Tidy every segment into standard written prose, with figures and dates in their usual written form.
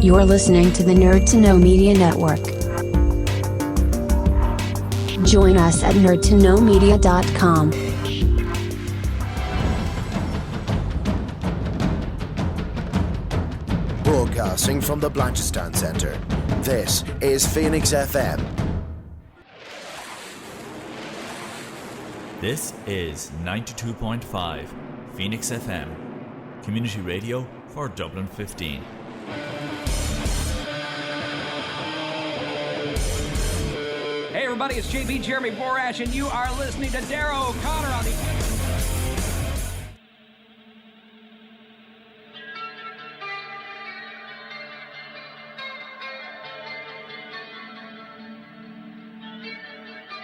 You're listening to the Nerd to Know Media Network. Join us at nerdtoknowmedia.com. Broadcasting from the Blanchardstown Centre, this is Phoenix FM. This is 92.5 Phoenix FM, community radio for Dublin 15. Hey everybody, it's JB Jeremy Borash, and you are listening to Darrow O'Connor on the...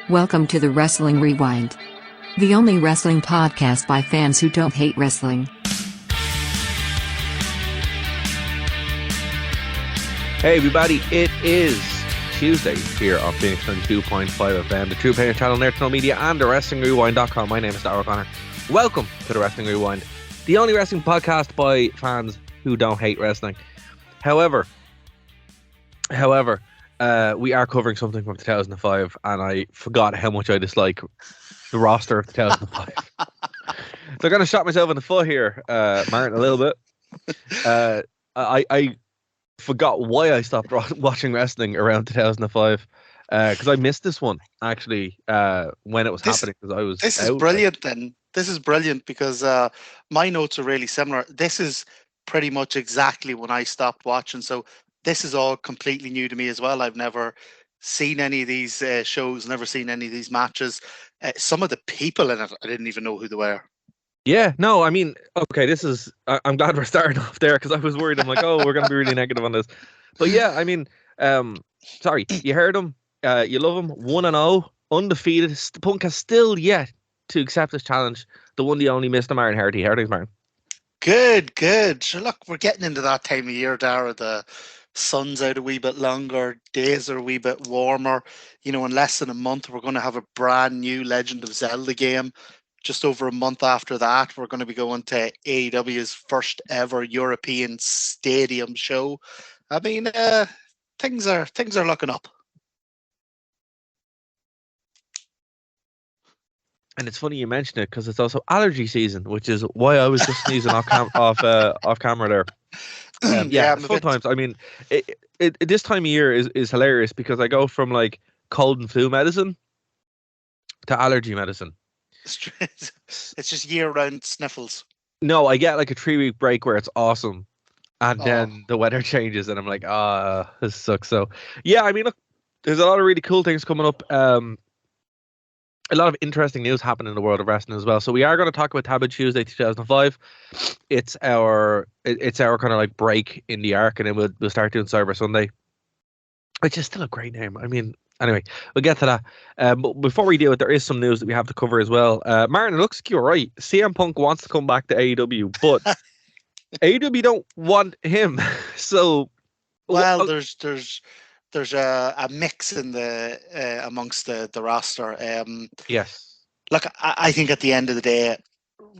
Welcome to the Wrestling Rewind, the only wrestling podcast by fans who don't hate wrestling. Hey everybody, it is Tuesday here on Phoenix 92.5 FM, the True Player Channel, Nerd to Know Media, and the WrestlingRewind.com. My name is Darrow O'Connor. Welcome to the Wrestling Rewind, the only wrestling podcast by fans who don't hate wrestling. However, we are covering something from 2005, and I forgot how much I dislike the roster of 2005. So I'm going to shot myself in the foot here, Martin, a little bit. I forgot why I stopped watching wrestling around 2005, because I missed this one, actually, when it was happening, because I was This is brilliant, then. This is brilliant, because my notes are really similar. This is pretty much exactly when I stopped watching, so this is all completely new to me as well. I've never seen any of these shows, never seen any of these matches. Some of the people in it, I didn't even know who they were. Yeah, no, I mean, okay, this is, I'm glad we're starting off there, because I was worried. I'm like, oh, we're going to be really negative on this. But yeah, I mean, sorry, you heard him, you love him, 1-0, undefeated. Punk has still yet to accept this challenge. The one, the only, Mr. Martin Hardy. Hardy's Martin. Good. Sure, look, we're getting into that time of year, Dara. The sun's out a wee bit longer, days are a wee bit warmer. You know, in less than a month, we're going to have a brand new Legend of Zelda game. Just over a month after that, we're going to be going to AEW's first ever European stadium show. I mean, things are looking up. And it's funny you mention it, because it's also allergy season, which is why I was just sneezing off camera there. Yeah, it's fun times. I mean, this time of year is hilarious, because I go from like cold and flu medicine to allergy medicine. It's just year-round sniffles. No, I get like a 3-week break where it's awesome, and then the weather changes, and I'm like, this sucks. So yeah, I mean, look, there's a lot of really cool things coming up. A lot of interesting news happening in the world of wrestling as well. So we are going to talk about Taboo Tuesday 2005. It's our kind of like break in the arc, and then we'll start doing Cyber Sunday, which is still a great name. I mean, anyway, we'll get to that. But before we do it, there is some news that we have to cover as well. Martin, it looks like you're right. CM Punk wants to come back to AEW, but AEW don't want him. So, well, there's a mix in the amongst the roster. Yes. Look, I think at the end of the day,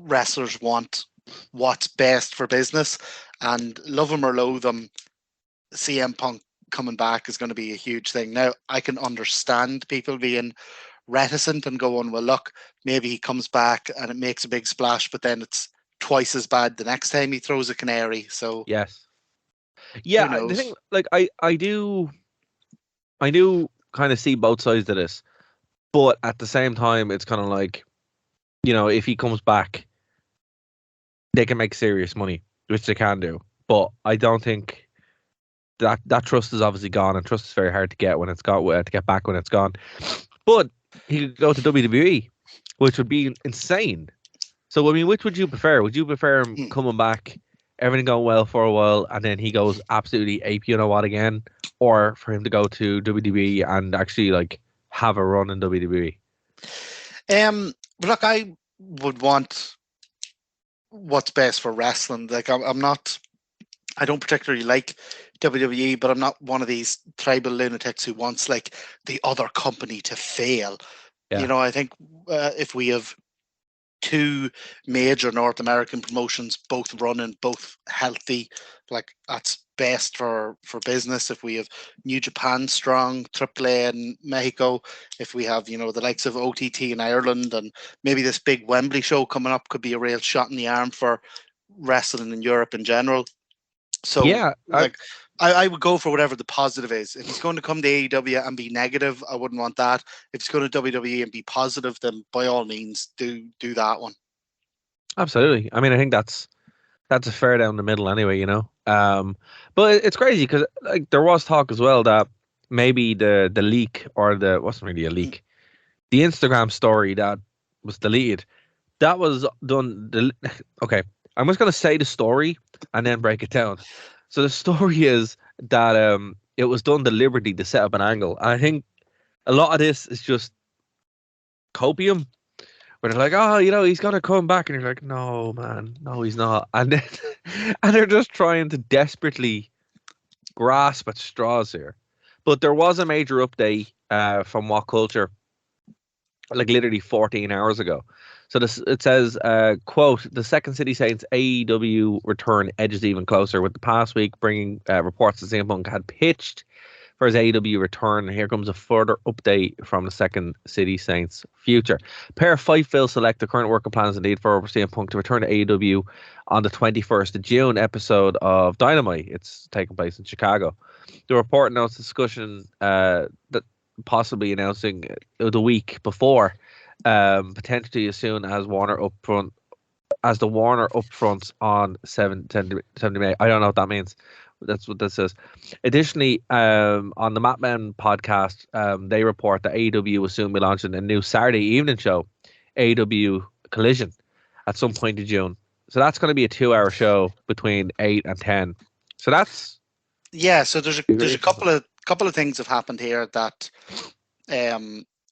wrestlers want what's best for business, and love them or loathe them, CM Punk coming back is going to be a huge thing. Now, I can understand people being reticent and going, well, look, maybe he comes back and it makes a big splash, but then it's twice as bad the next time he throws a canary. So yes, yeah, the thing, like, I do kind of see both sides of this, but at the same time, it's kind of like, you know, if he comes back, they can make serious money, which they can do. But I don't think that trust is obviously gone, and trust is very hard to get when it's got to get back when it's gone. But he could go to WWE, which would be insane. So I mean, which would you prefer? Would you prefer him coming back, everything going well for a while, and then he goes absolutely ape you know what again, or for him to go to WWE and actually like have a run in WWE? But look, I would want what's best for wrestling. Like I don't particularly like WWE, but I'm not one of these tribal lunatics who wants like the other company to fail. Yeah. You know, I think if we have two major North American promotions, both running, both healthy. Like that's best for business. If we have New Japan strong, AAA in Mexico, if we have, the likes of OTT in Ireland, and maybe this big Wembley show coming up could be a real shot in the arm for wrestling in Europe in general. So Yeah, I would go for whatever the positive is. If he's going to come to AEW and be negative, I wouldn't want that. If he's going to WWE and be positive, then by all means do that one. absolutely. I mean, I think that's a fair down the middle anyway, But it's crazy because like there was talk as well that maybe the leak, or the wasn't really a leak, the Instagram story that was deleted, that was done. Okay, I'm just gonna say the story and then break it down. So the story is that it was done deliberately to set up an angle. I think a lot of this is just copium, where they're like, oh, he's gonna come back, and you're like, no, man, no, he's not, and then and they're just trying to desperately grasp at straws here. But there was a major update from What Culture, like literally 14 hours ago. So it says, quote, the Second City Saints AEW return edges even closer, with the past week bringing reports that CM Punk had pitched for his AEW return. Here comes a further update from the Second City Saints future. Pair of Fightful select the current working plans indeed for CM Punk to return to AEW on the 21st of June episode of Dynamite. It's taking place in Chicago. The report announced discussion that possibly announcing the week before, potentially as soon as Warner upfront, as the Warner upfronts on 70 May. I don't know what that means. That's what that says. Additionally, on the Matman podcast, they report that AEW will soon be launching a new Saturday evening show, AEW Collision, at some point in June. So that's going to be a 2-hour show between 8 and 10. So that's So there's a couple of things have happened here that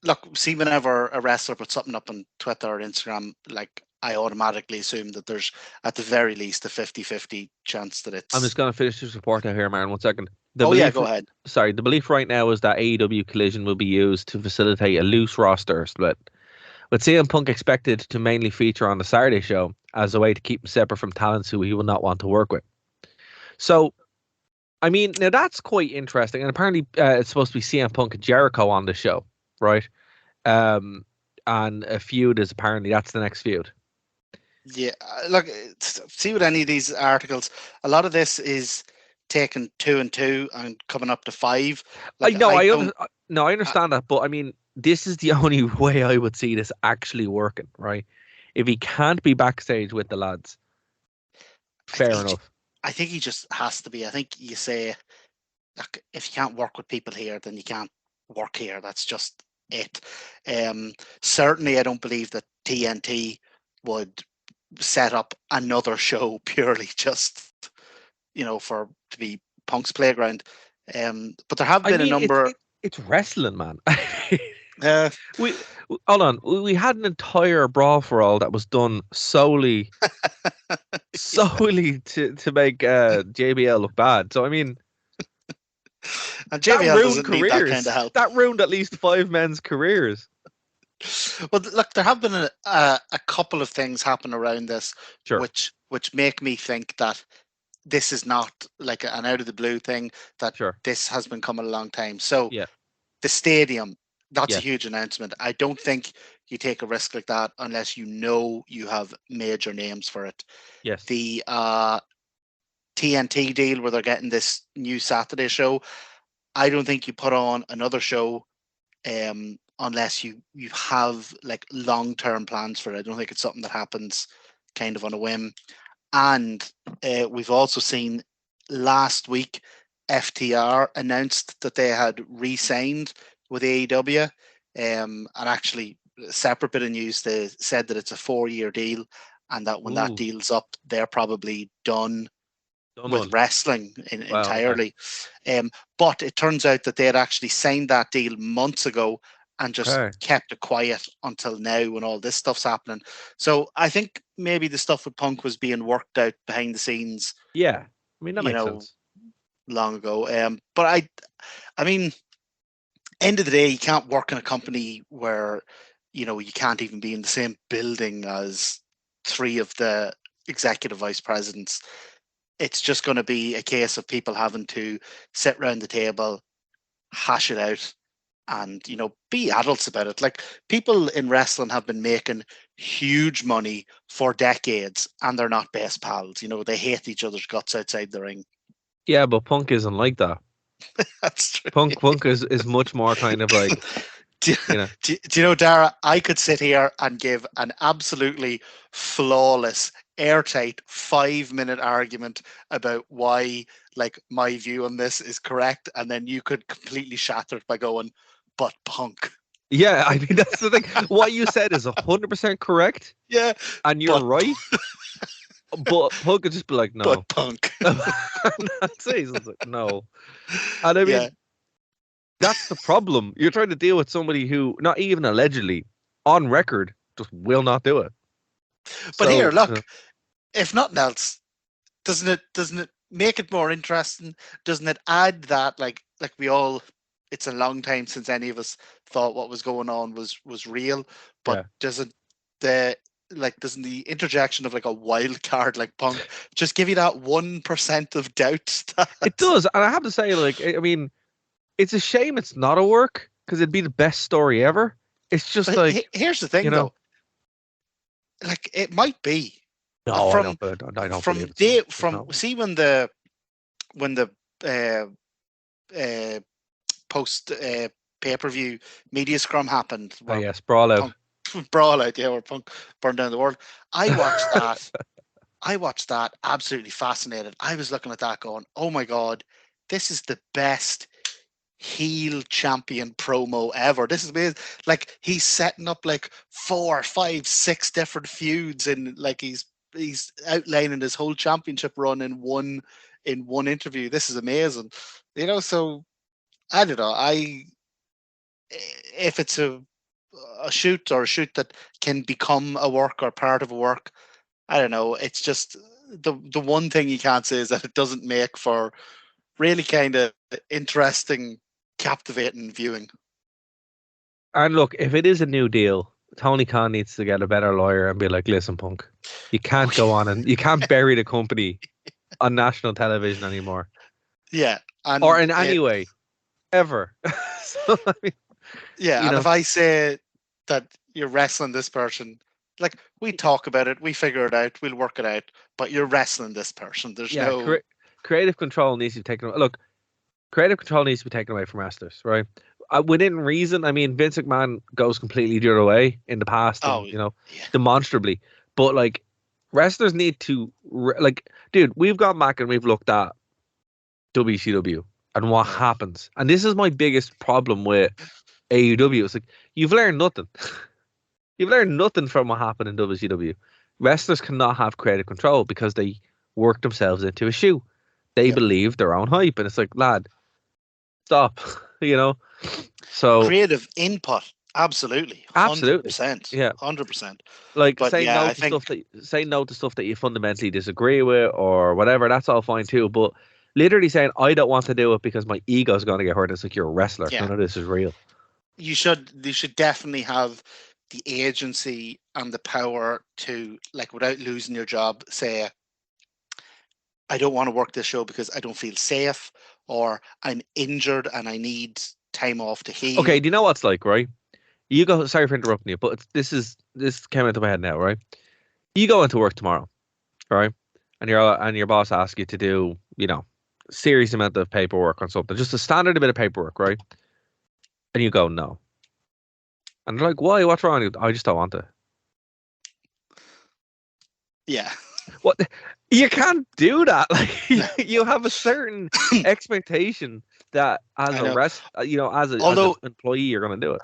look, see, whenever a wrestler puts something up on Twitter or Instagram, like I automatically assume that there's at the very least a 50-50 chance that it's. I'm just going to finish this report out here, Marin, 1 second. Go ahead. Sorry, the belief right now is that AEW Collision will be used to facilitate a loose roster split, with CM Punk expected to mainly feature on the Saturday show as a way to keep him separate from talents who he will not want to work with. So, I mean, now that's quite interesting, and apparently it's supposed to be CM Punk and Jericho on the show, right? And a feud is apparently that's the next feud. Yeah, look, see with any of these articles, a lot of this is taking 2 and 2 and coming up to 5. Like, I understand that, but I mean, this is the only way I would see this actually working, right? If he can't be backstage with the lads, fair enough. I think he just has to be. I think you say, look, if you can't work with people here, then you can't work here. That's just it. Certainly, I don't believe that TNT would set up another show purely just, to be Punk's playground. But there have been a number. It's wrestling, man. We hold on. We had an entire Brawl for All that was done solely to make JBL look bad. So I mean, and JBL doesn't need that kind of help. That ruined at least 5 men's careers. Well, look, there have been a couple of things happen around this, sure, which make me think that this is not like an out of the blue thing. That this has been coming a long time. So the stadium. That's a huge announcement. I don't think you take a risk like that unless you know you have major names for it. Yes. The TNT deal where they're getting this new Saturday show, I don't think you put on another show unless you have like long-term plans for it. I don't think it's something that happens kind of on a whim. And we've also seen last week FTR announced that they had re-signed with AEW, and actually a separate bit of news, they said that it's a 4-year deal, and that when that deal's up, they're probably done with wrestling entirely. Okay. But it turns out that they had actually signed that deal months ago and just kept it quiet until now when all this stuff's happening. So I think maybe the stuff with Punk was being worked out behind the scenes. Yeah, I mean that makes sense. Long ago. But I mean, end of the day, you can't work in a company where you know, you can't even be in the same building as three of the executive vice presidents. It's just going to be a case of people having to sit around the table, hash it out, and, you know, be adults about it. Like, people in wrestling have been making huge money for decades, and they're not best pals. You know, they hate each other's guts outside the ring. Yeah, but Punk isn't like that. That's true. Punk is much more kind of like, do you know, Dara, I could sit here and give an absolutely flawless, airtight 5-minute argument about why, like, my view on this is correct, and then you could completely shatter it by going, but Punk. Yeah, I mean, that's the thing. What you said is 100% correct. Yeah. And you're right. But Punk could just be like, no. But Punk. That's it. He's like, no. And I mean, that's the problem. You're trying to deal with somebody who, not even allegedly, on record, just will not do it. But so, here, look, if nothing else, doesn't it make it more interesting? Doesn't it add that, like we all, it's a long time since any of us thought what was going on was real, but doesn't the interjection of like a wild card like Punk just give you that 1% of doubt? It does. And I have to say, like, I mean, it's a shame it's not a work, because it'd be the best story ever. It's just, but like, here's the thing, you know, though. Like, it might be. No, I don't see when the post pay-per-view media scrum happened. Oh yes, Brawl Out. Brawl Out, yeah, where Punk burned down the world. I watched that absolutely fascinated. I was looking at that going, oh my God, this is the best heel champion promo ever. This is amazing. Like, he's setting up like 4, 5, 6 different feuds, and like he's outlining his whole championship run in one interview. This is amazing. You know, so I don't know. If it's a shoot that can become a work or part of a work, I don't know. It's just the one thing you can't say is that it doesn't make for really kind of interesting, captivating viewing. And look, if it is a new deal, Tony Khan needs to get a better lawyer and be like, listen, Punk, you can't go on and you can't bury the company on national television anymore. Yeah. Or in any way, ever. So, I mean, yeah, and if I say that you're wrestling this person, like, we talk about it, we figure it out, we'll work it out, but you're wrestling this person. There's no... Creative control needs to be taken away. Look, creative control needs to be taken away from wrestlers, right? Within reason. I mean, Vince McMahon goes completely the other way in the past, and, you know, demonstrably. But, like, wrestlers need to, like, dude, we've gone back and we've looked at WCW and what happens. And this is my biggest problem with AEW. It's like, you've learned nothing. You've learned nothing from what happened in WCW. Wrestlers cannot have creative control because they work themselves into a shoe. They believe their own hype. And it's like, lad, stop, you know? So creative input. Absolutely. 100%. Yeah. 100%. Like, say no to stuff that you fundamentally disagree with or whatever. That's all fine too. But literally saying, I don't want to do it because my ego is going to get hurt. It's like, you're a wrestler. Yeah. None of this is real. You should definitely have the agency and the power to, like, without losing your job, say, I don't want to work this show because I don't feel safe, or I'm injured and I need time off to heal. Okay, do you know what's like, right? You go, sorry for interrupting you, but this came into my head now, right? You go into work tomorrow, right? And your boss asks you to do, you know, serious amount of paperwork on something, just a standard bit of paperwork, right? And you go, no. And they're like, why? What's wrong? I just don't want to. Yeah. What? You can't do that. Like, you have a certain expectation that as an employee, you're going to do it.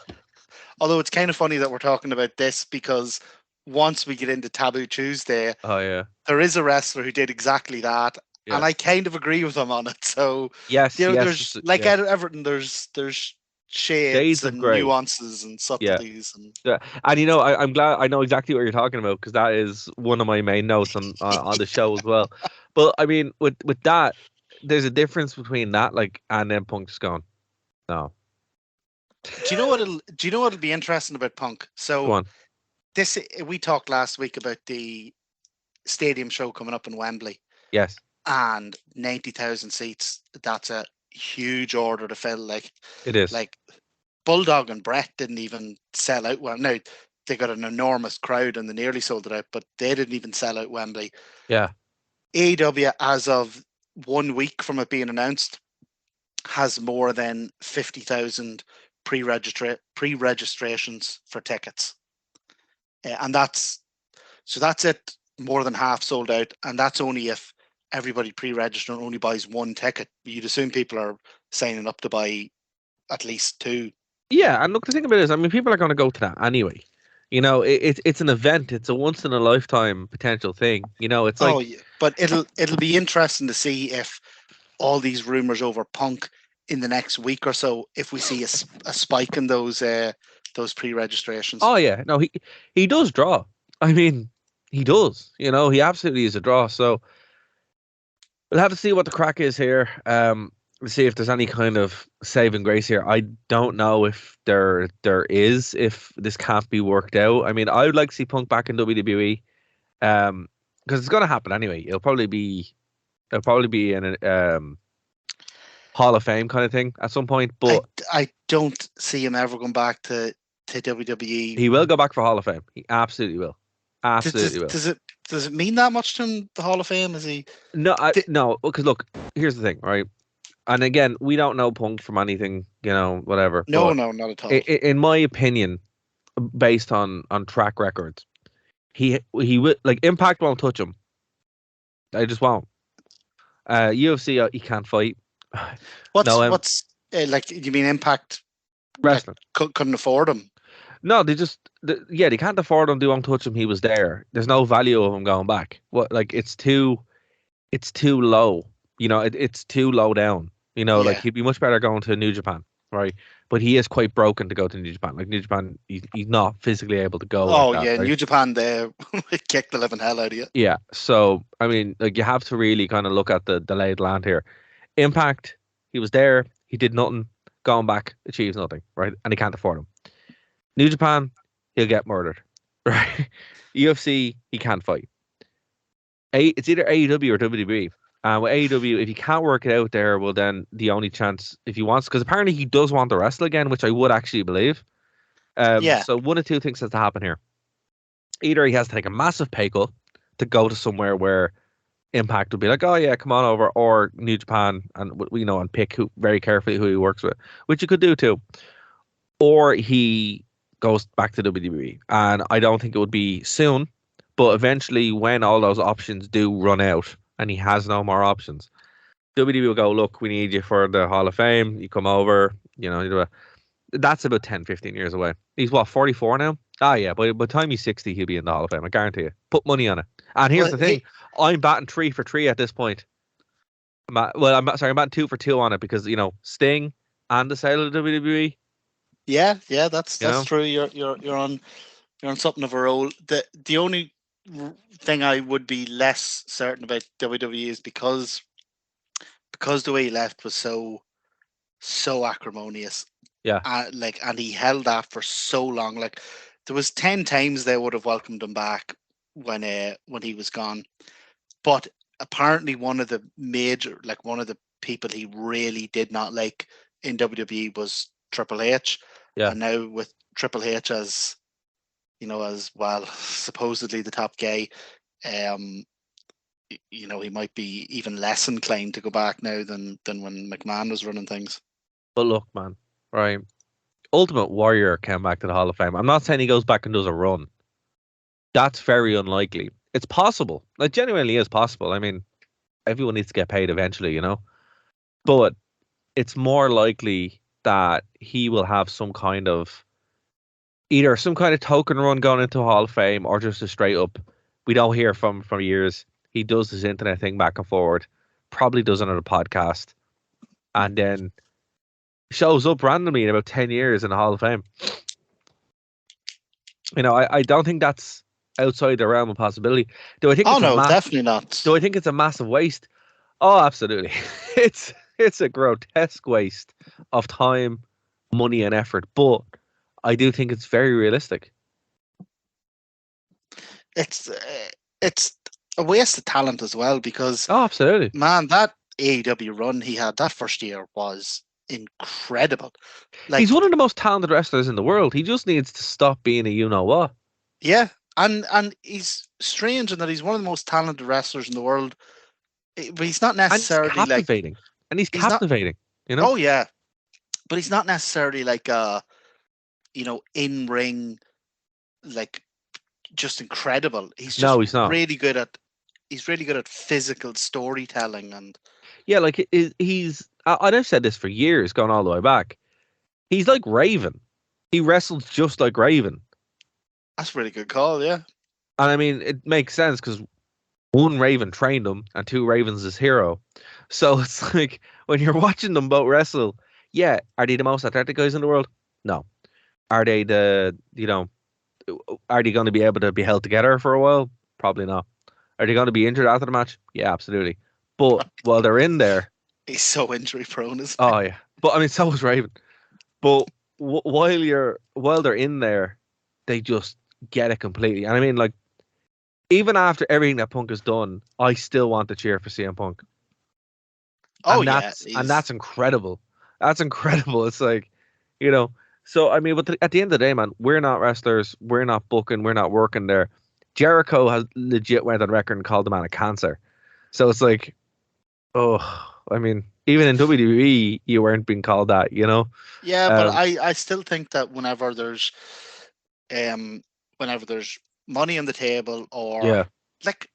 Although it's kind of funny that we're talking about this, because once we get into Taboo Tuesday, there is a wrestler who did exactly that, and I kind of agree with him on it. So yes, you know, there's out of everything, there's shades and nuances and subtleties. And you know, I'm glad I know exactly what you're talking about, because that is one of my main notes on the show as well. But I mean, with that, there's a difference between that, like, and then Punk just going, no. Do you know what'll be interesting about Punk? Go So on. we talked last week about the stadium show coming up in Wembley, Yes, and 90,000 seats. That's a huge order to fill. it is. Like Bulldog and Brett didn't even sell out. Well, no, they got an enormous crowd and they nearly sold it out, but they didn't even sell out Wembley. Yeah. AEW, as of 1 week from it being announced, has more than 50,000 pre-registrations for tickets, and that's it. More than half sold out, and that's only if everybody pre-registered only buys one ticket. You'd assume people are signing up to buy at least two. Yeah, and look, the thing about it is, I mean, people are going to go to that anyway. It's an event. It's a once in a lifetime potential thing. It's like, Oh yeah, but it'll be interesting to see if all these rumors over Punk in the next week or so, if we see a spike in those pre-registrations. oh yeah, no, he does draw. I mean, he does. He absolutely is a draw. So we'll have to see what the crack is here. To see if there's any kind of saving grace here. I don't know if there is, if this can't be worked out. I mean, I would like to see Punk back in WWE, because it's going to happen anyway. It'll probably be in a Hall of Fame kind of thing at some point. But I don't see him ever going back to WWE. he will go back for Hall of Fame. He absolutely will. Absolutely will. Does it mean that much to him, the Hall of Fame? Is he? No, no, because look, here's the thing, right? And again, we don't know Punk from anything, whatever. No, not at all. In my opinion, based on track records, he will, like, Impact won't touch him. They just won't. UFC, he can't fight. What's like? You mean Impact Wrestling? Couldn't afford him. No, they can't afford him. They won't touch him. He was there. There's no value of him going back. It's too low. It's too low down. Like, he'd be much better going to New Japan, right? But he is quite broken to go to New Japan. Like, New Japan, he's not physically able to go. Oh like that, yeah, right? New Japan, they kick the living hell out of you. Yeah. So I mean, like, you have to really kind of look at the lay of the land here. Impact, he was there. He did nothing. Going back, achieves nothing, right? And he can't afford him. New Japan, he'll get murdered, right? UFC, he can't fight. It's either AEW or WWE. With AEW, if you can't work it out there, well, then the only chance, if he wants, because apparently he does want to wrestle again, which I would actually believe. So one of two things has to happen here. Either he has to take a massive pay cut to go to somewhere where Impact would be like, oh yeah, come on over, or New Japan, and pick very carefully who he works with, which you could do too. Or he goes back to WWE, and I don't think it would be soon, but eventually, when all those options do run out and he has no more options, WWE will go, look, we need you for the Hall of Fame. You come over, that's about 10, 15 years away. He's 44 now? Ah, yeah, by the time he's 60, he'll be in the Hall of Fame. I guarantee you. Put money on it. And here's the thing. I'm batting 3 for 3 at this point. I'm batting 2 for 2 on it because, Sting and the sale of WWE. Yeah, that's true. You're on something of a roll. The only thing I would be less certain about WWE is because the way he left was so acrimonious. Yeah. And he held that for so long. Like, there was 10 times they would have welcomed him back when he was gone. But apparently one of the people he really did not like in WWE was Triple H. Yeah. And now with Triple H as well, supposedly the top guy, he might be even less inclined to go back now than when McMahon was running things. But look, man, right? Ultimate Warrior came back to the Hall of Fame. I'm not saying he goes back and does a run. That's very unlikely. It's possible. Like, genuinely is possible. I mean, everyone needs to get paid eventually, But it's more likely that he will have some kind of token run going into a Hall of Fame, or just a straight up, we don't hear from years. He does this internet thing back and forward, probably does another podcast, and then shows up randomly in about 10 years in the Hall of Fame. I don't think that's outside the realm of possibility. Do I think? Oh no, definitely not. Do I think it's a massive waste? Oh, absolutely. It's a grotesque waste of time, money and effort, but I do think it's very realistic. It's a waste of talent as well because Oh, absolutely. man, that AEW run he had that first year was incredible. Like, He's one of the most talented wrestlers in the world. He just needs to stop being a you know what. yeah, and he's strange in that he's one of the most talented wrestlers in the world, but he's not And he's necessarily like captivating. And he's he's not. captivating, you know? Oh yeah, but he's not necessarily like in ring like just incredible. He's just No, he's not. really good at physical storytelling and Yeah, like I've said this for years, going all the way back. He's like Raven. He wrestles just like Raven. that's a really good call. Yeah, And I mean, it makes sense because one Raven trained him and two Ravens his hero. So it's like when you're watching them both wrestle, yeah, are they the most athletic guys in the world? No. Are they are they going to be able to be held together for a while? Probably not. Are they going to be injured after the match? Yeah, absolutely. But while they're in there, he's so injury prone. Isn't oh yeah. But I mean, so was Raven. But while they're in there, they just get it completely. And I mean, like, even after everything that Punk has done, I still want to cheer for CM Punk. Oh And yeah, that's incredible. That's incredible. It's like, you know. So I mean, but at the end of the day, man, we're not wrestlers. We're not booking. We're not working there. Jericho has legit went on record and called the man a cancer. So it's like, oh, I mean, even in WWE, you weren't being called that, you know. yeah. But I still think that whenever there's money on the table or Yeah. like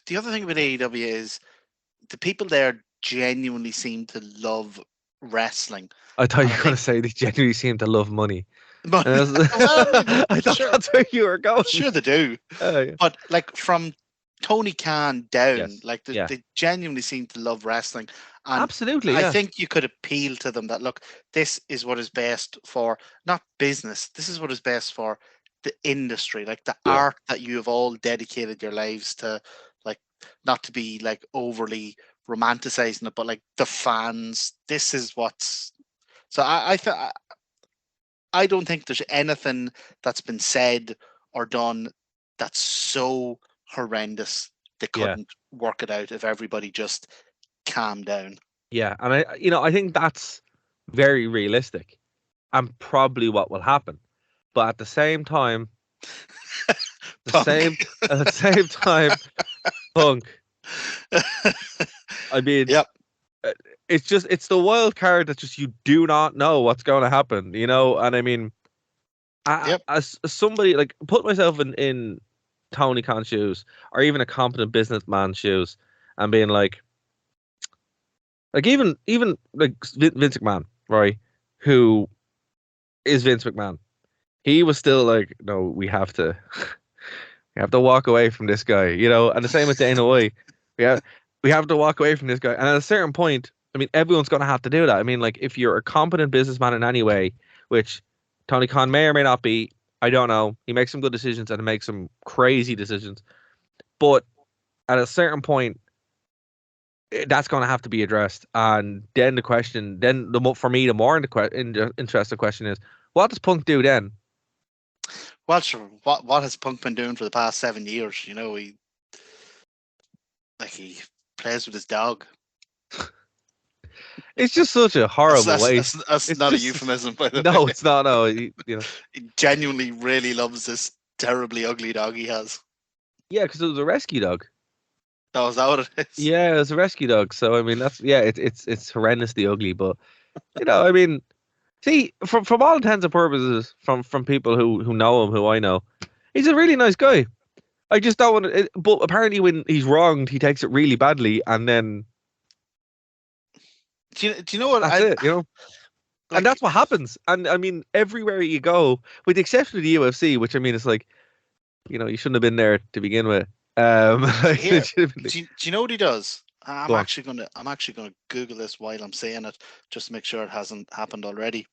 the other thing about AEW is the people there genuinely seem to love wrestling. I thought you And were I going to think say they genuinely seem to love money. but And well, maybe, I thought sure, that's where you were going. sure they do. Yeah. But like from Tony Khan down, Yes. like Yeah. they genuinely seem to love wrestling. And Absolutely, I yeah. think you could appeal to them that look, this is what is best for not business. This is what is best for the industry, like the Yeah. art that you have all dedicated your lives to, like not to be like overly romanticizing it, but like the fans. This is what's so I don't think there's anything that's been said or done that's so horrendous they Yeah. couldn't work it out if everybody just calmed down. Yeah, and I think that's very realistic and probably what will happen. But at the same time, Punk. at the same time, Punk. I mean, Yep. it's the wild card that just you do not know what's going to happen, you know. And I mean, Yep. as somebody like put myself in Tony Khan's shoes or even a competent businessman's shoes, and being like even like Vince McMahon, right? Who is Vince McMahon? He was still like, no, we have to walk away from this guy, you know. And the same with Dana White. We have to walk away from this guy. And at a certain point, I mean, everyone's going to have to do that. I mean, like, if you're a competent businessman in any way, which Tony Khan may or may not be, I don't know. He makes some good decisions and he makes some crazy decisions. But at a certain point, that's going to have to be addressed. And then the question, for me, the more interesting question is, what does Punk do then? Well, sure. What has Punk been doing for the past 7 years? You know, he plays with his dog. It's just such a horrible way. That's not a euphemism, by the way. No, it's not. No, you know. He genuinely really loves this terribly ugly dog he has. Yeah, because it was a rescue dog. Oh, is that what it is? Yeah, it was a rescue dog. So I mean, it's horrendously ugly. But you know, I mean, see, from all intents and purposes, from people who know him, who I know, he's a really nice guy. I just don't want to. But apparently, when he's wronged, he takes it really badly, and then do you know what? That's it, you know. And that's what happens. And I mean, everywhere you go, with the exception of the UFC, which I mean, it's like, you know, you shouldn't have been there to begin with. Here, do you know what he does? I'm Go on. actually gonna Google this while I'm saying it, just to make sure it hasn't happened already.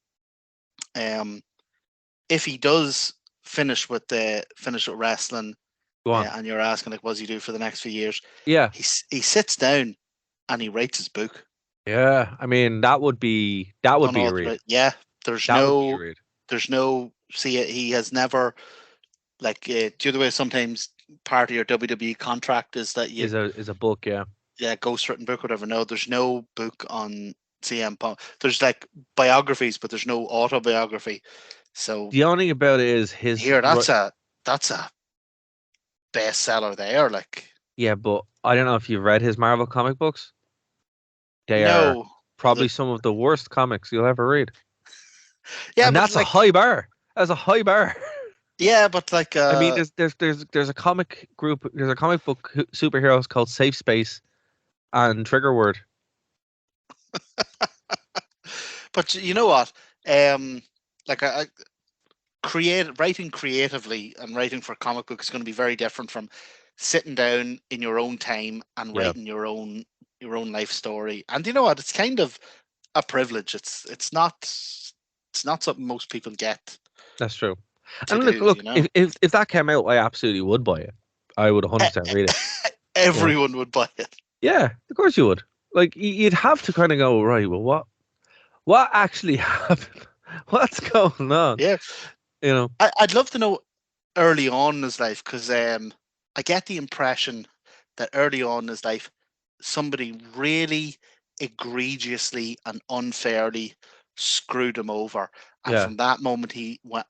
If he does finish with wrestling, Go on. and you're asking like, what does he do for the next few years? Yeah. He sits down and he writes his book. Yeah, I mean that would be a read. Yeah, there's That would be a no, read. see, he has never, like, the other way sometimes part of your WWE contract is that you, Is a book, yeah. ghostwritten book, whatever. No, there's no book on CM Punk. There's like biographies, but there's no autobiography. So The only thing about it is his here, that's a bestseller there. Like, yeah, but I don't know if you've read his Marvel comic books. They are no, probably some of the worst comics you'll ever read. yeah, And but that's a like, high bar. That's a high bar. yeah, but like, I mean, there's a comic group, there's a comic book superheroes called Safe Space and Trigger Word. but you know what? Like, writing creatively and writing for comic book is going to be very different from sitting down in your own time and Yeah. writing your own life story. And you know what? It's kind of a privilege. It's not something most people get That's true. to And do. look, You know, if that came out, I absolutely would buy it. I would 100% read it. everyone would buy it. Yeah, of course you would. Like you'd have to kind of go, right, well, what actually happened? What's going on? Yeah, You know, I'd love to know early on in his life, because I get the impression that early on in his life, somebody really egregiously and unfairly screwed him over, and yeah. from that moment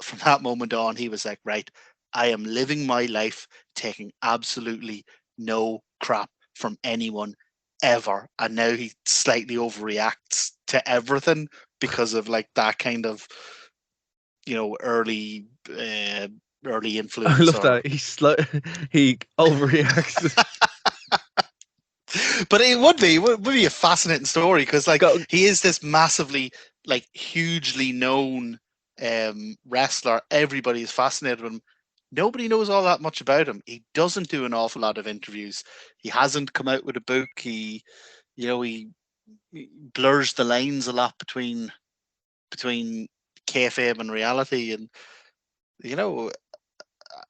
from that moment on, he was like, right, I am living my life taking absolutely no crap from anyone ever, and now he slightly overreacts to everything because of like that kind of, early I influence. love that he overreacts. But it would be a fascinating story, because like Go, he is this massively, like, hugely known wrestler. Everybody is fascinated with him. Nobody knows all that much about him. He doesn't do an awful lot of interviews. He hasn't come out with a book. He blurs the lines a lot between kayfabe and reality, and you know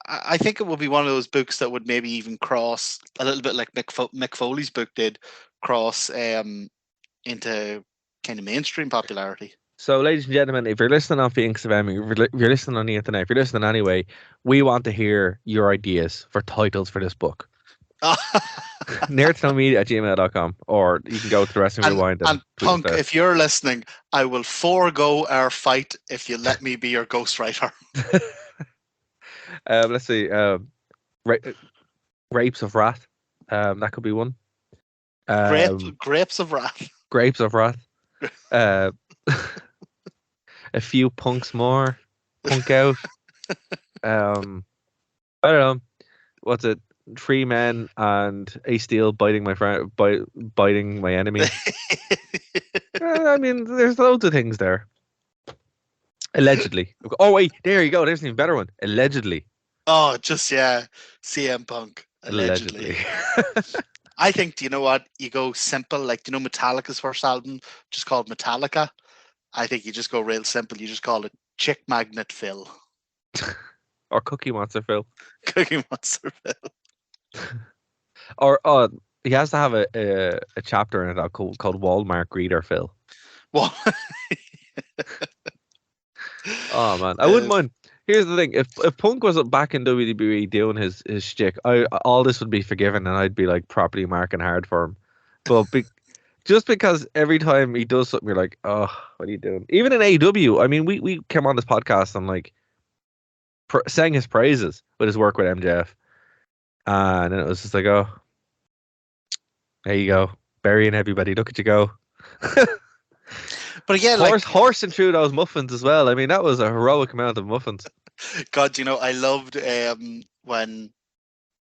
I think it would be one of those books that would maybe even cross a little bit like Mick Foley's book did, cross into kind of mainstream popularity. so, ladies and gentlemen, if you're listening on Phoenix FM, if you're listening on the internet, if you're listening anyway, we want to hear your ideas for titles for this book. nerdtowmedia@gmail.com, or you can go to the Wrestling Rewind and tweet us Punk, there. if you're listening, I will forego our fight if you let me be your ghostwriter. Let's see. Grapes of Wrath. That could be one. Grapes of Wrath. Grapes of Wrath. A few punks more. Punk out. I don't know. What's it? 3 men and a steel biting my friend, biting my enemy. I mean, there's loads of things there. Allegedly. Oh wait, there you go. There's an even better one. Allegedly. Oh, just CM Punk. Allegedly. I think, do you know what? You go simple, like, do you know Metallica's first album, just called Metallica? I think you just go real simple. You just call it Chick Magnet Phil. Or Cookie Monster Phil. Cookie Monster Phil. Or he has to have a chapter in it called Walmart Greeter Phil. Well, Oh man, I wouldn't mind. Here's the thing: if Punk was back in WWE doing his shtick, all this would be forgiven, and I'd be like properly marking hard for him. But just because every time he does something, you're like, oh, what are you doing? Even in AEW, I mean, we came on this podcast and like sang his praises with his work with MJF, and then it was just like, oh, there you go, burying everybody. Look at you go. but again, horsing through those muffins as well. I mean, that was a heroic amount of muffins. God, I loved when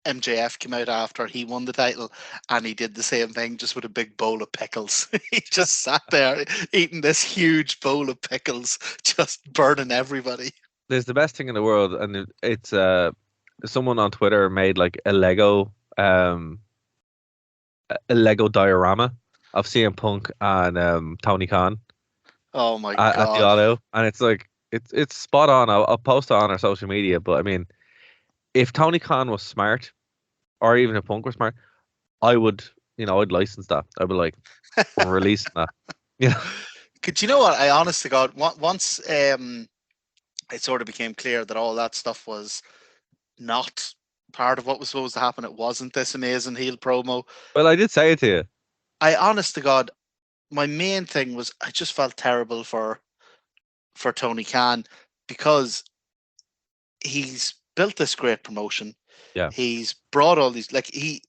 MJF came out after he won the title, and he did the same thing, just with a big bowl of pickles. He just sat there eating this huge bowl of pickles, just burning everybody. There's the best thing in the world, and it's someone on Twitter made like a Lego diorama of CM Punk and Tony Khan. Oh my God! At the auto, and it's like it's spot on. I'll post it on our social media. But I mean, if Tony Khan was smart, or even if Punk was smart, I would I'd license that. I'd be like, I'm releasing that. Yeah. Could you know what? I honest to God, once it sort of became clear that all that stuff was not part of what was supposed to happen. It wasn't this amazing heel promo. Well, I did say it to you. I honest to God, my main thing was I just felt terrible for Tony Khan because he's built this great promotion. Yeah. He's brought all these, like, he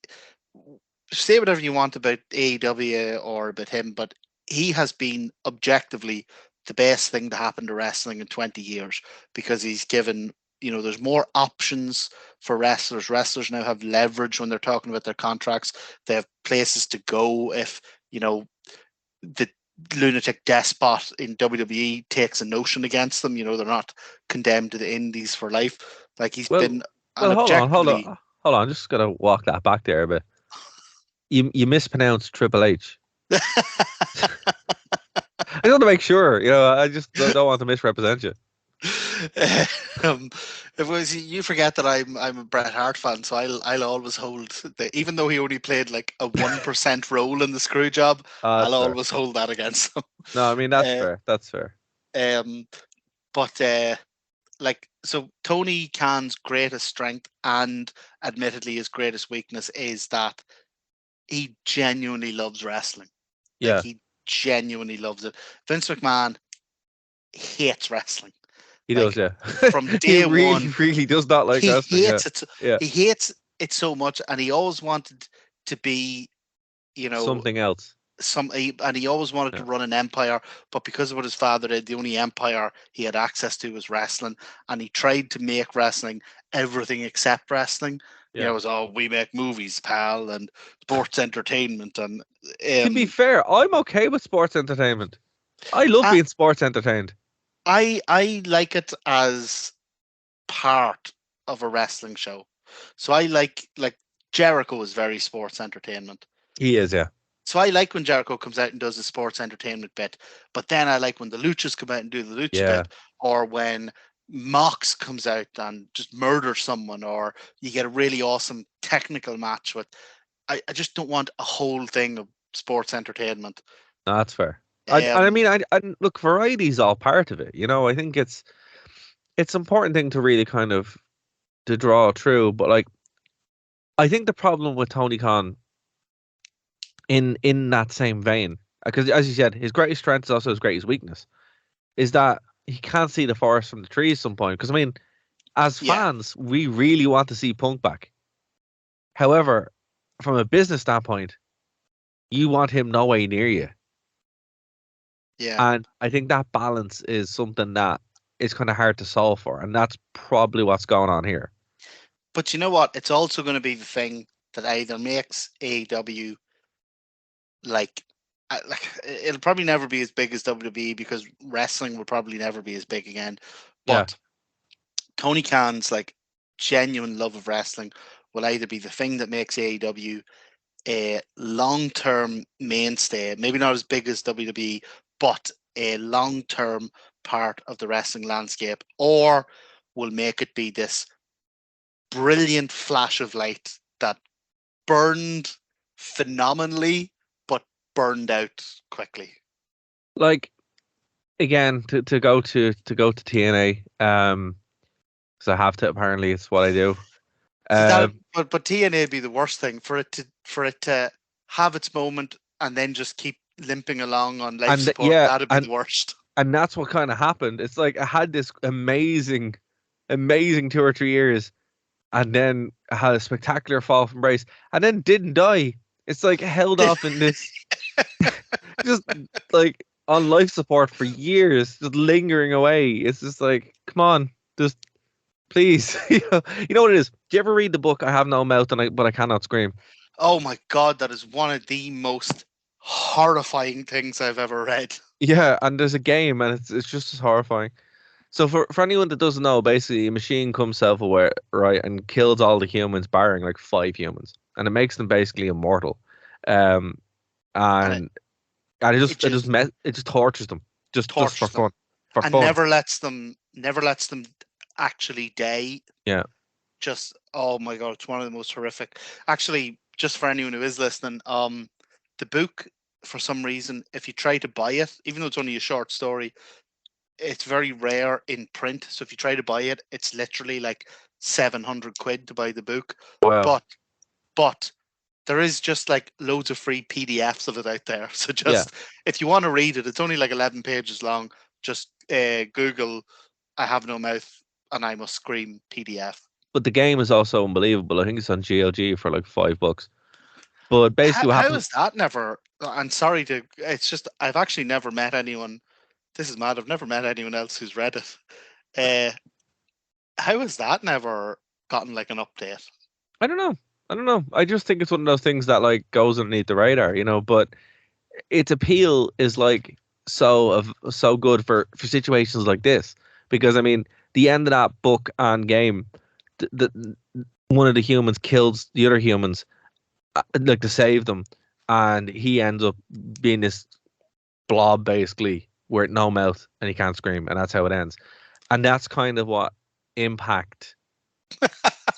say whatever you want about AEW or about him, but he has been objectively the best thing to happen to wrestling in 20 years because he's given, there's more options for wrestlers. Wrestlers now have leverage when they're talking about their contracts. They have places to go if, the lunatic despot in WWE takes a notion against them. They're not condemned to the indies for life. Like he's been Well, hold on. Just gotta walk that back there a bit. You mispronounced Triple H. I just want to make sure. I just don't want to misrepresent you. If it was, you forget that I'm a Bret Hart fan, so I'll always hold even though he only played like a 1% role in the screw job, I'll always hold that against him. No, I mean that's fair. That's fair. But so Tony Khan's greatest strength and admittedly his greatest weakness is that he genuinely loves wrestling. Yeah, like, he genuinely loves it. Vince McMahon hates wrestling. He does, yeah. From day one, he really does not like wrestling. He hates it. Yeah. He hates it so much, and he always wanted to be, something else. And he always wanted to run an empire, but because of what his father did, the only empire he had access to was wrestling, and he tried to make wrestling everything except wrestling. Yeah. It was we make movies, pal, and sports entertainment. And to be fair, I'm okay with sports entertainment. I love being sports entertained. I like it as part of a wrestling show. So I like Jericho is very sports entertainment. He is, yeah. So I like when Jericho comes out and does the sports entertainment bit, but then I like when the Luchas come out and do the Lucha bit, or when Mox comes out and just murders someone, or you get a really awesome technical match with. I just don't want a whole thing of sports entertainment. No, that's fair. I mean, I look, variety is all part of it. I think it's important thing to really kind of to draw through. But I think the problem with Tony Khan in that same vein, because as you said, his greatest strength is also his greatest weakness, is that he can't see the forest from the trees at some point. Because I mean, as fans, we really want to see Punk back. However, from a business standpoint, you want him no way near you. Yeah. And I think that balance is something that is kind of hard to solve for. And that's probably what's going on here. But you know what? It's also going to be the thing that either makes AEW it'll probably never be as big as WWE because wrestling will probably never be as big again. But Tony Khan's genuine love of wrestling will either be the thing that makes AEW a long-term mainstay, maybe not as big as WWE, but a long-term part of the wrestling landscape, or will make it be this brilliant flash of light that burned phenomenally, but burned out quickly. Again, to go to TNA, because I have to. Apparently, it's what I do. But TNA would be the worst thing for it to have its moment and then just keep limping along on life support. That'd be the worst. And that's what kind of happened. It's like I had this amazing 2 or 3 years, and then I had a spectacular fall from grace, and then didn't die. It's like held off in this, just on life support for years, just lingering away. It's just like, come on, just please. You know what it is? Do you ever read the book I Have No Mouth but I Cannot Scream? Oh my God, that is one of the most horrifying things I've ever read. Yeah, and there's a game, and it's just as horrifying. So for anyone that doesn't know, basically a machine comes self-aware, right, and kills all the humans, barring 5 humans, and it makes them basically immortal. And it just tortures them, just for fun, and never lets them actually die. Yeah. Just, oh my God, it's one of the most horrific. Actually, just for anyone who is listening, the book, for some reason, if you try to buy it, even though it's only a short story, it's very rare in print. So if you try to buy it, it's literally like 700 quid to buy the book. Wow. But there is just like loads of free PDFs of it out there. So just if you want to read it, it's only like 11 pages long. Just Google "I have no mouth and I must scream" PDF. But the game is also unbelievable. I think it's on GOG for like $5. But basically, what How happens? is that never? I'm sorry to. It's just I've actually never met anyone. This is mad. I've never met anyone else who's read it. How has that never gotten like an update? I don't know. I just think it's one of those things that like goes underneath the radar, you know. But its appeal is like so good for situations like this, because I mean, the end of that book and game, one of the humans kills the other humans, like to save them, and he ends up being this blob basically with no mouth and he can't scream, and that's how it ends. And that's kind of what Impact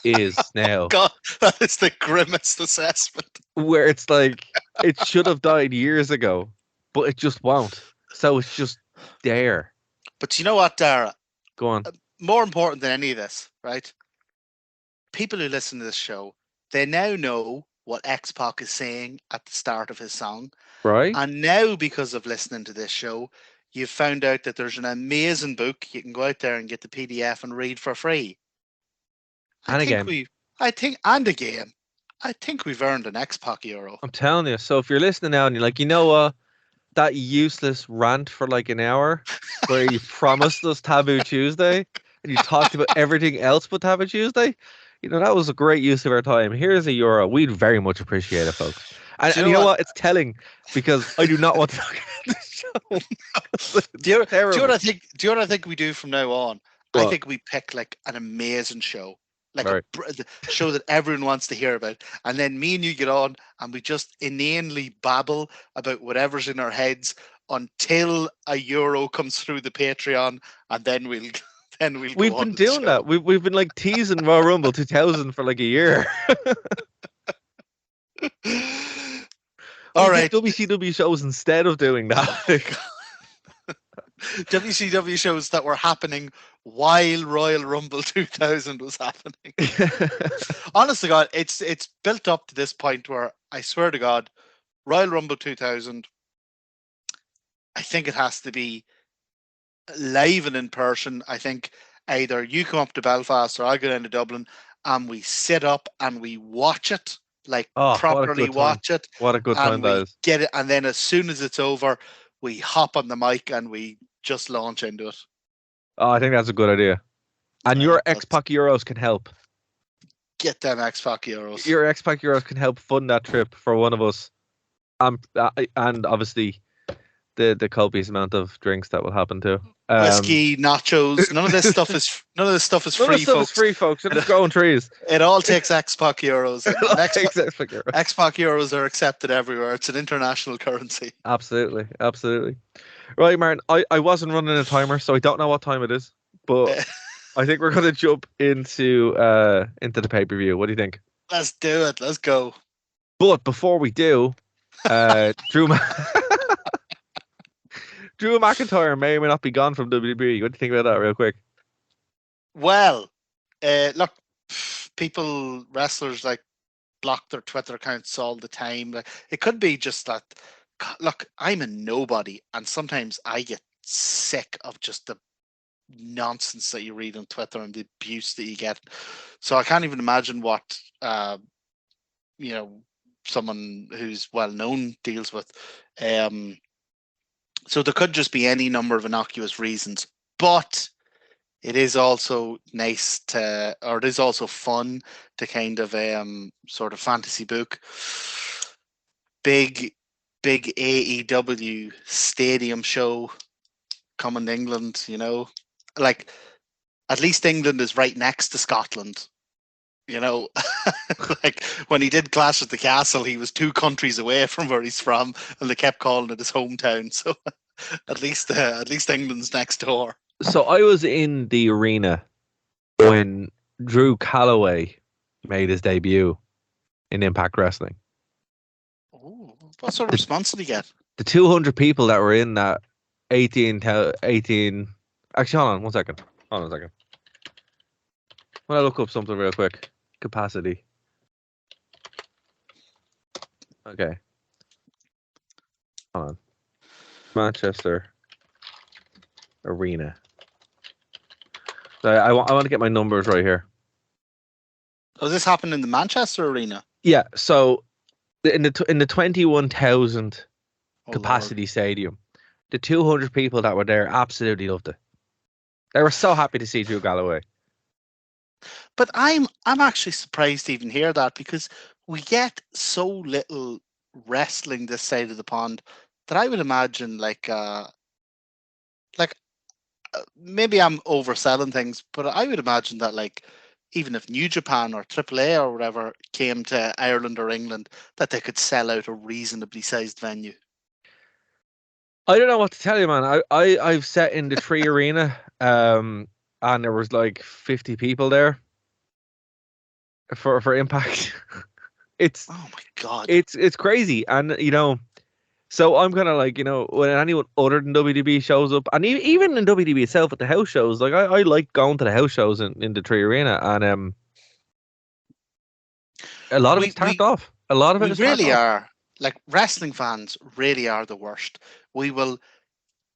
is now. God, that is the grimmest assessment. Where it's like it should have died years ago, but it just won't. So it's just there. But you know what, Dara? Go on. More important than any of this, right? People who listen to this show, they now know what X-Pac is saying at the start of his song. Right? And now, because of listening to this show, you've found out that there's an amazing book. You can go out there and get the PDF and read for free. And again. I think we've earned an X-Pac Euro. I'm telling you. So if you're listening now and you're like, you know what? That useless rant for like an hour where you promised us Taboo Tuesday and you talked about everything else but Taboo Tuesday, you know, that was a great use of our time. Here's a euro. We'd very much appreciate it, folks. And you know what? It's telling, because I do not want to talk about the show. Do you know what I think we do from now on? What? I think we pick like an amazing show. Like Right. a show that everyone wants to hear about. And then me and you get on and we just inanely babble about whatever's in our heads until a euro comes through the Patreon, and then we'll We've been doing that. We've been like teasing Royal Rumble 2000 for like a year. All right. WCW shows instead of doing that. WCW shows that were happening while Royal Rumble 2000 was happening. Honest to God, it's built up to this point where I swear to God, Royal Rumble 2000, I think it has to be live and in person. I think either you come up to Belfast or I go down to Dublin and we sit up and we watch it, like properly watch it. What a good time that is. Get it, and then as soon as it's over, we hop on the mic and we just launch into it. Oh, I think that's a good idea. And your X-Pac Euros can help. Get them X-Pac Euros. Your X-Pac Euros can help fund that trip for one of us. And obviously the copious amount of drinks that will happen too. Whiskey, nachos, none of this stuff is free, None of folks. is free, folks. It's growing trees. It all takes X-Pac Euros. X-Pac Euros. X-Pac Euros are accepted everywhere. It's an international currency. Absolutely. Right, Martin, I wasn't running a timer, so I don't know what time it is, but I think we're going to jump into the pay-per-view. What do you think? Let's do it. Let's go. But before we do, Drew McIntyre may or may not be gone from WWE. What do you think about that real quick? Well, look, wrestlers like block their Twitter accounts all the time. Like, it could be just that, look, I'm a nobody, and sometimes I get sick of just the nonsense that you read on Twitter and the abuse that you get. So I can't even imagine what, someone who's well known deals with. So there could just be any number of innocuous reasons, but it is also it is also fun to kind of sort of fantasy book. Big AEW stadium show coming to England, like at least England is right next to Scotland. Like when he did Clash at the Castle, he was 2 countries away from where he's from, and they kept calling it his hometown. So at least England's next door. So I was in the arena when Drew Calloway made his debut, in Impact Wrestling. Oh, what sort of response did he get? The 200 people that were in that 18. Actually, hold on one second. Hold on a second. I'm gonna look up something real quick. Capacity. Okay. Hold on. Manchester Arena. So I want to get my numbers right here. Oh, this happened in the Manchester Arena. Yeah. So in the 21,000 Oh, capacity stadium, the 200 people that were there absolutely loved it. They were so happy to see Drew Galloway. But I'm actually surprised to even hear that, because we get so little wrestling this side of the pond that I would imagine maybe I'm overselling things, but I would imagine that even if New Japan or AAA or whatever came to Ireland or England, that they could sell out a reasonably sized venue. I don't know what to tell you, man. I've sat in the Tree Arena, and there was like 50 people there for Impact. It's Oh my god! it's crazy, and so I'm kind of like, when anyone other than WWE shows up, and even in WWE itself at the house shows, like I like going to the house shows in the Tree Arena, and a lot of it's tarped off. A lot of it we is really off. are, wrestling fans really are the worst. We will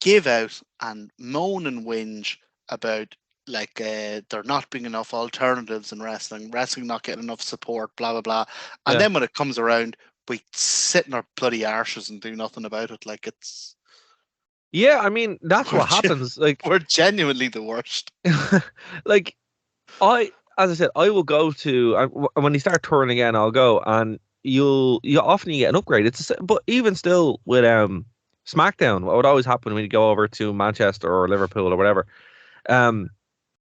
give out and moan and whinge about there not being enough alternatives in wrestling not getting enough support, blah blah blah, and Yeah. then when it comes around, we sit in our bloody arses and do nothing about it. Yeah, I mean that's what happens. Like we're genuinely the worst. like as I said, I will go to when you start touring again. I'll go, and you often get an upgrade. But even still with SmackDown, what would always happen when you go over to Manchester or Liverpool or whatever,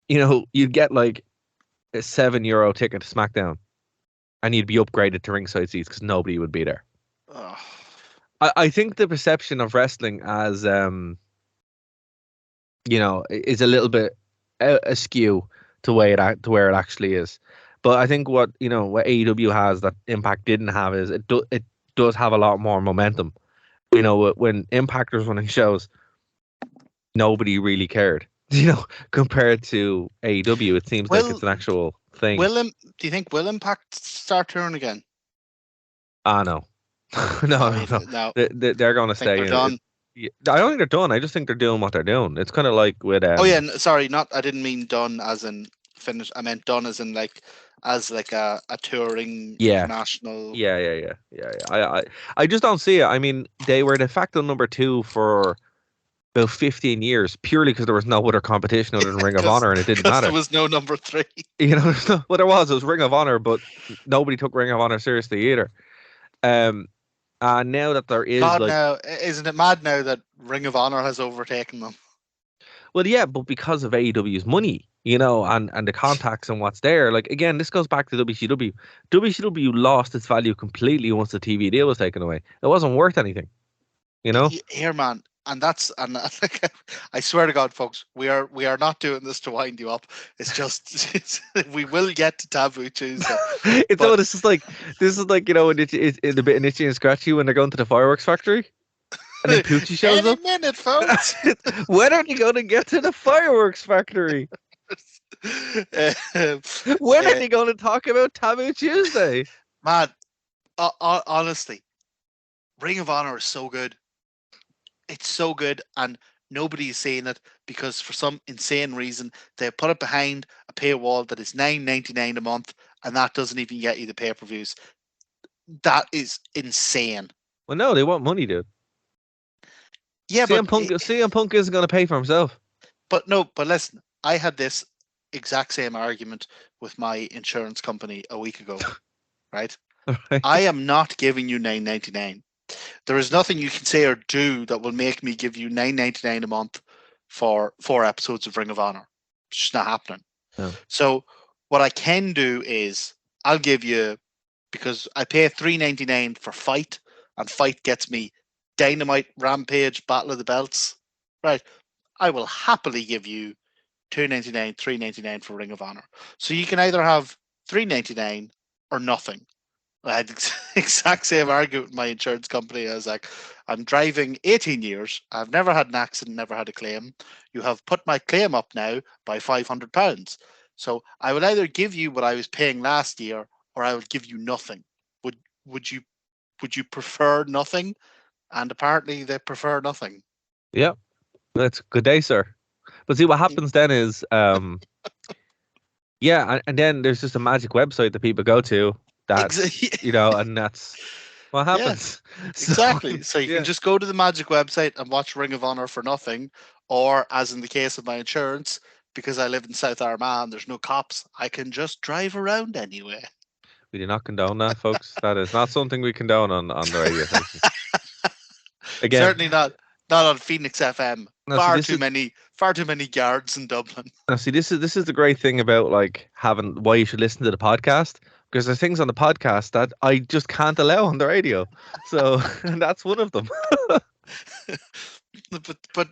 you'd get like a €7 ticket to SmackDown, and you'd be upgraded to ringside seats because nobody would be there. Ugh. I think the perception of wrestling as is a little bit askew to where it actually is. But I think what AEW has that Impact didn't have is it does have a lot more momentum. When Impact was running shows, nobody really cared. Compared to AEW, it seems like it's an actual thing. Do you think will Impact start touring again? No. No. They're going to stay. They're done. I don't think they're done. I just think they're doing what they're doing. It's kind of like with. Oh yeah, sorry, I didn't mean done as in finish. I meant done as in as a touring international. Yeah. I just don't see it. I mean, they were de facto number 2 for about 15 years, purely because there was no other competition other than Ring of Honor, and it didn't matter. There was no number 3. Well, there was. It was Ring of Honor, but nobody took Ring of Honor seriously either. And now that there is, now, isn't it mad now that Ring of Honor has overtaken them? Well, yeah, but because of AEW's money, and the contacts and what's there. Like, again, this goes back to WCW. WCW lost its value completely once the TV deal was taken away. It wasn't worth anything, Here, man, and I swear to God, folks, we are not doing this to wind you up. It's just we will get to Taboo Tuesday. This is like when it's a bit of itchy and scratchy when they're going to the fireworks factory. And then Poochie shows up. Any minute, folks. When are you going to get to the fireworks factory? When are you going to talk about Taboo Tuesday? Man, honestly, Ring of Honor is so good. It's so good, and nobody is saying it because for some insane reason they put it behind a paywall that is $9.99 a month, and that doesn't even get you the pay-per-views. That is insane. Well, no, they want money, dude. Yeah, CM Punk isn't going to pay for himself. But listen, I had this exact same argument with my insurance company a week ago, right? Right. I am not giving you $9.99. There is nothing you can say or do that will make me give you $9.99 a month for 4 episodes of Ring of Honor. It's just not happening. No. So what I can do is I'll give you, because I pay $3.99 for Fight, and Fight gets me Dynamite, Rampage, Battle of the Belts. Right. I will happily give you $2.99, $3.99 for Ring of Honor. So you can either have $3.99 or nothing. I had the exact same argument with my insurance company. I was like, I'm driving 18 years. I've never had an accident, never had a claim. You have put my claim up now by £500. So I will either give you what I was paying last year, or I will give you nothing. Would you prefer nothing? And apparently they prefer nothing. Yeah, that's good day, sir. But see, what happens then is, yeah, and then there's just a magic website that people go to that, and that's what Yeah, happens. exactly. So you yeah. can just go to the magic website and watch Ring of Honor for nothing, or as in the case of my insurance, because I live in South Armagh and there's no cops, I can just drive around anyway. We do not condone that, folks. That is not something we condone on the radio station. Again, certainly not on Phoenix FM. No, far too many guards in Dublin. Now, see, this is the great thing about like having why you should listen to the podcast, because there's things on the podcast that I just can't allow on the radio. So, and that's one of them. but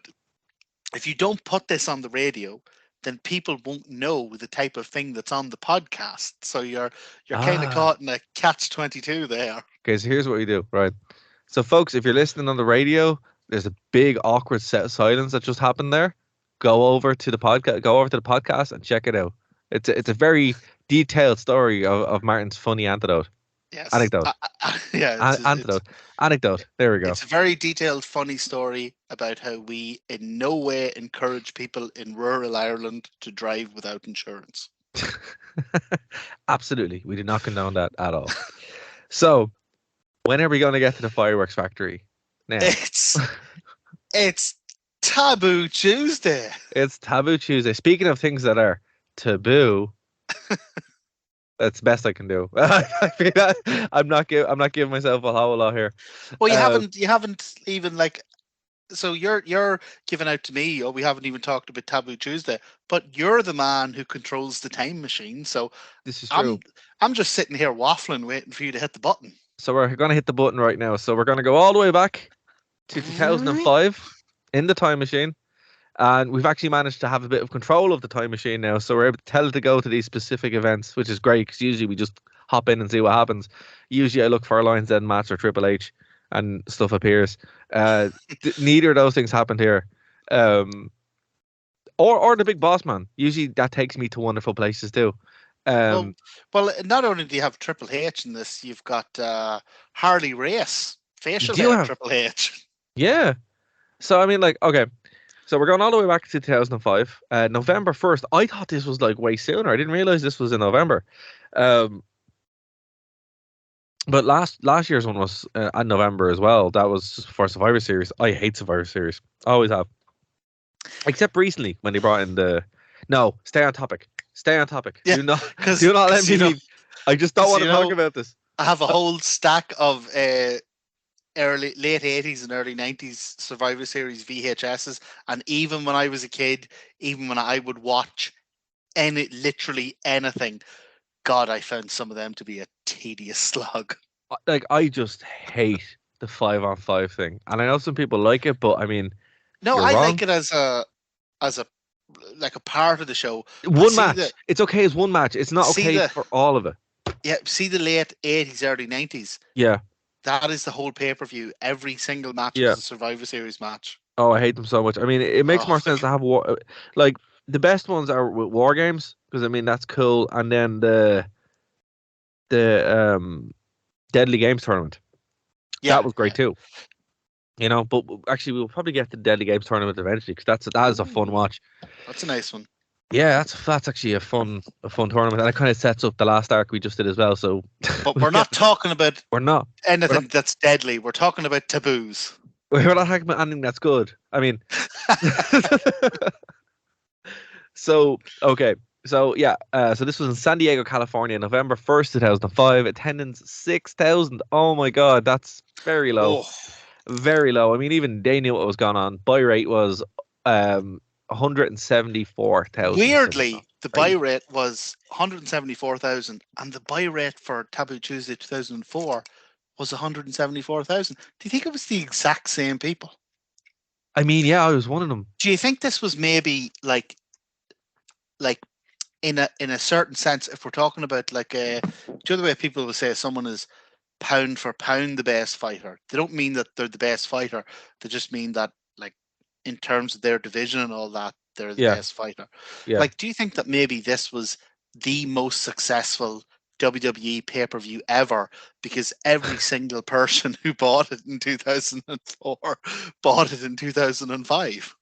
if you don't put this on the radio, then people won't know the type of thing that's on the podcast. So you're kind of caught in a catch-22 there. Okay, so here's what we do, right? So, folks, if you're listening on the radio, there's a big awkward set of silence that just happened there. Go over to the podcast and check it out. It's a very detailed story of Martin's funny anecdote. Yes. Anecdote. Anecdote. There we go. It's a very detailed, funny story about how we in no way encourage people in rural Ireland to drive without insurance. Absolutely. We do not condone that at all. So, when are we going to get to the fireworks factory? Now. It's Taboo Tuesday. It's Taboo Tuesday. Speaking of things that are taboo, that's the best I can do. I'm not giving myself a whole lot here. Well, you haven't even like. So you're giving out to me. Oh, we haven't even talked about Taboo Tuesday. But you're the man who controls the time machine. So this is true. I'm just sitting here waffling, waiting for you to hit the button. So we're going to hit the button right now. So we're going to go all the way back to 2005 in the time machine. And we've actually managed to have a bit of control of the time machine now. So we're able to tell it to go to these specific events, which is great because usually we just hop in and see what happens. Usually I look for a Lions Den match or Triple H and stuff appears. Neither of those things happened here. Or the Big Boss Man. Usually that takes me to wonderful places too. Well, not only do you have Triple H in this, you've got Harley Race, facial hair Triple H. Yeah. So, I mean, like, okay. So we're going all the way back to 2005. November 1st. I thought this was like way sooner. I didn't realize this was in November. But last year's one was in November as well. That was just for Survivor Series. I hate Survivor Series. Always have. Except recently when they brought in the... No, stay on topic. Stay on topic. Yeah, do not let me leave. I just don't want to talk about this. I have a whole stack of late 80s and early 90s Survivor Series VHSs, and even when I was a kid, even when I would watch literally anything, God, I found some of them to be a tedious slog. Like, I just hate the 5-on-5 thing, and I know some people like it, but I mean, no, I like it as a like a part of the show. One match. It's okay as one match. It's not okay for all of it. Yeah, see the late 80s, early 90s. Yeah. That is the whole pay-per-view. Every single match is a Survivor Series match. Oh, I hate them so much. I mean, it makes more sense to have like the best ones are with War Games, because I mean that's cool, and then the Deadly Games tournament. Yeah, that was great too. You know, but actually we'll probably get to the Deadly Games tournament eventually, because that is a fun watch. That's a nice one. Yeah, that's actually a fun tournament, and it kind of sets up the last arc we just did as well. So, but we're not talking about anything that's deadly. We're talking about taboos. We're not talking about anything that's good. I mean, so okay, so yeah, so this was in San Diego, California, November 1st, 2005. Attendance 6,000. Oh my God, that's very low. Very low. I mean, even they knew what was going on. Buy rate was 174,000. Weirdly, the buy rate was 174,000, and the buy rate for Taboo Tuesday 2004 was 174,000. Do you think it was the exact same people? I mean, yeah, I was one of them. Do you think this was maybe like in a certain sense, if we're talking about like the other way people will say someone is pound for pound the best fighter, they don't mean that they're the best fighter. They just mean that, like, in terms of their division and all that, they're the Yeah. best fighter. Yeah. Like, do you think that maybe this was the most successful WWE pay-per-view ever because every single person who bought it in 2004 bought it in 2005?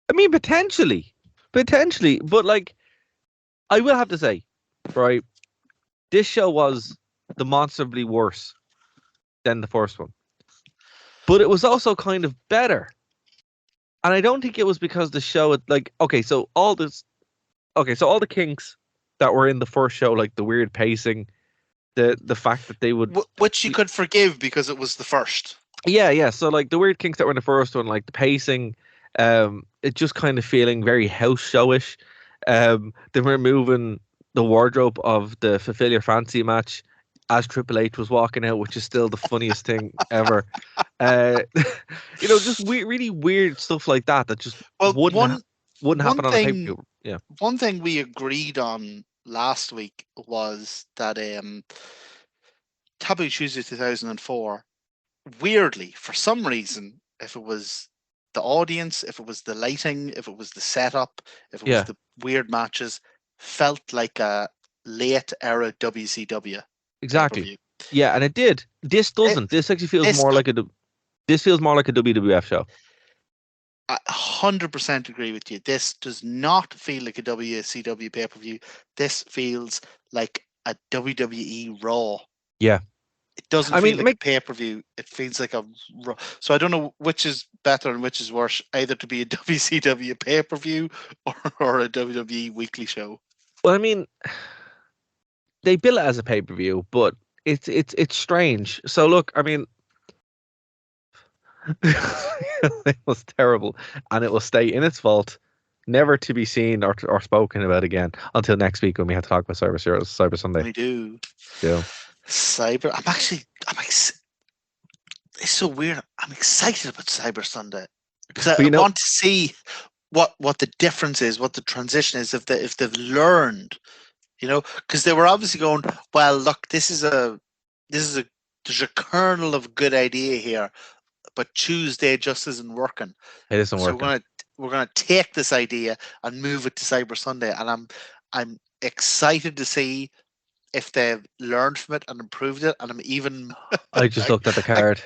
I mean, potentially, but like, I will have to say, right, this show was demonstrably worse than the first one, but it was also kind of better. And I don't think it was because the show, like, so all the kinks that were in the first show, like the weird pacing, the fact that they would, which you could forgive because it was the first. yeah. So like the weird kinks that were in the first one, like the pacing, it just kind of feeling very house showish. They were moving the wardrobe of the Fulfill Your Fancy match as Triple H was walking out, which is still the funniest thing ever. Just really weird stuff like that just wouldn't happen on a pay-per-view. Yeah. One thing we agreed on last week was that Taboo Tuesday 2004, weirdly, for some reason, if it was the audience, if it was the lighting, if it was the setup, if it was the weird matches, felt like a late era WCW. Exactly. pay-per-view. Yeah, and it did. This doesn't. This actually feels more like a WWF show. I 100% agree with you. This does not feel like a WCW pay-per-view. This feels like a WWE Raw. Yeah. It doesn't feel like a pay-per-view. It feels like a Raw. So I don't know which is better and which is worse, either to be a WCW pay-per-view or a WWE weekly show. Well, I mean, they bill it as a pay-per-view, but it's strange. So look, I mean, it was terrible, and it will stay in its vault, never to be seen or spoken about again until next week when we have to talk about Cyber Sunday. We do. Yeah. Cyber. It's so weird. I'm excited about Cyber Sunday because I want to see what the difference is, what the transition is, if they've learned, because they were obviously going, well, look, there's a kernel of good idea here, but Tuesday just isn't working. It isn't working. So we're gonna take this idea and move it to Cyber Sunday, and I'm excited to see if they've learned from it and improved it. And I'm even. I just looked at the card.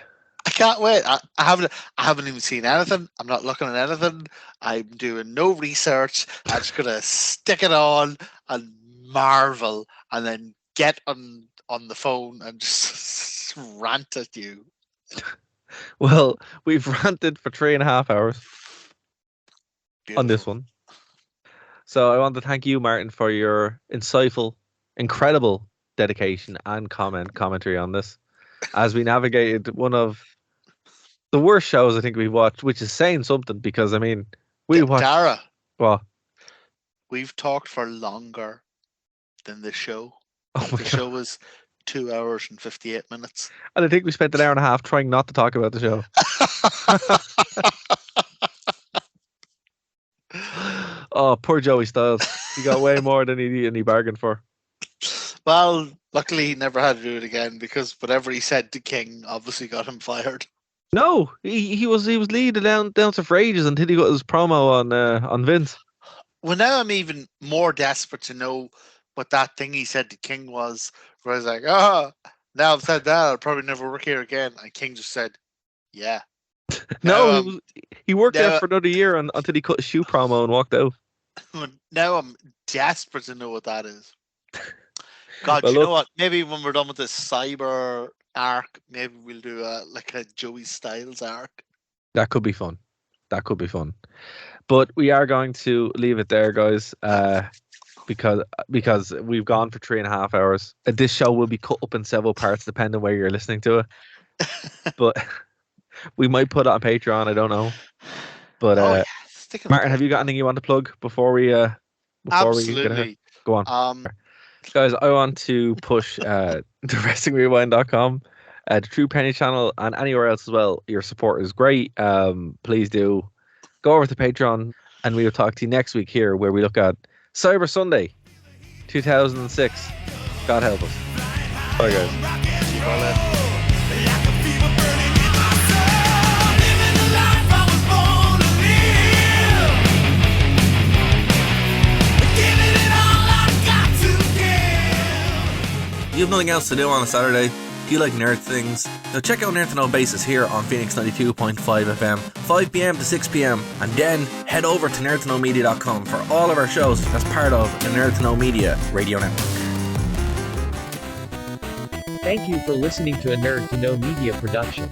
I can't wait. I haven't even seen anything. I'm not looking at anything. I'm doing no research. I'm just gonna stick it on and marvel, and then get on the phone and just rant at you. Well, we've ranted for 3.5 hours on this one. So I want to thank you, Martin, for your insightful, incredible dedication and commentary on this as we navigated one of the worst shows I think we've watched, which is saying something because, I mean, we watched... Dara, what? We've talked for longer than the show. Oh my God. Show was 2 hours and 58 minutes. And I think we spent an hour and a half trying not to talk about the show. Oh, poor Joey Styles. He got way more than he bargained for. Well, luckily he never had to do it again because whatever he said to King obviously got him fired. No, he was leading down for ages until he got his promo on Vince. Well, now I'm even more desperate to know what that thing he said to King was. Where I was like, now I've said that, I'll probably never work here again. And King just said, yeah. No, he worked there for another year until he cut a shoe promo and walked out. Now I'm desperate to know what that is. God, well, you know what? Maybe when we're done with this Cyber arc, maybe we'll do a Joey Styles arc. That could be fun. But we are going to leave it there, guys. Because we've gone for 3.5 hours. This show will be cut up in several parts depending on where you're listening to it. But we might put it on Patreon. I don't know. But Martin, have you got anything you want to plug before we Absolutely. get ahead? Go on. Guys, I want to push the WrestlingRewind.com, the True Penny channel, and anywhere else as well. Your support is great. Please do go over to Patreon, and we will talk to you next week here, where we look at Cyber Sunday, 2006. God help us. Bye, guys. Keep on it. You have nothing else to do on a Saturday? Do you like nerd things? Now check out Nerd to Know Basis here on Phoenix 92.5 FM, 5pm to 6pm, and then head over to nerdtoknowmedia.com for all of our shows as part of the Nerd to Know Media radio network. Thank you for listening to a Nerd to Know Media production.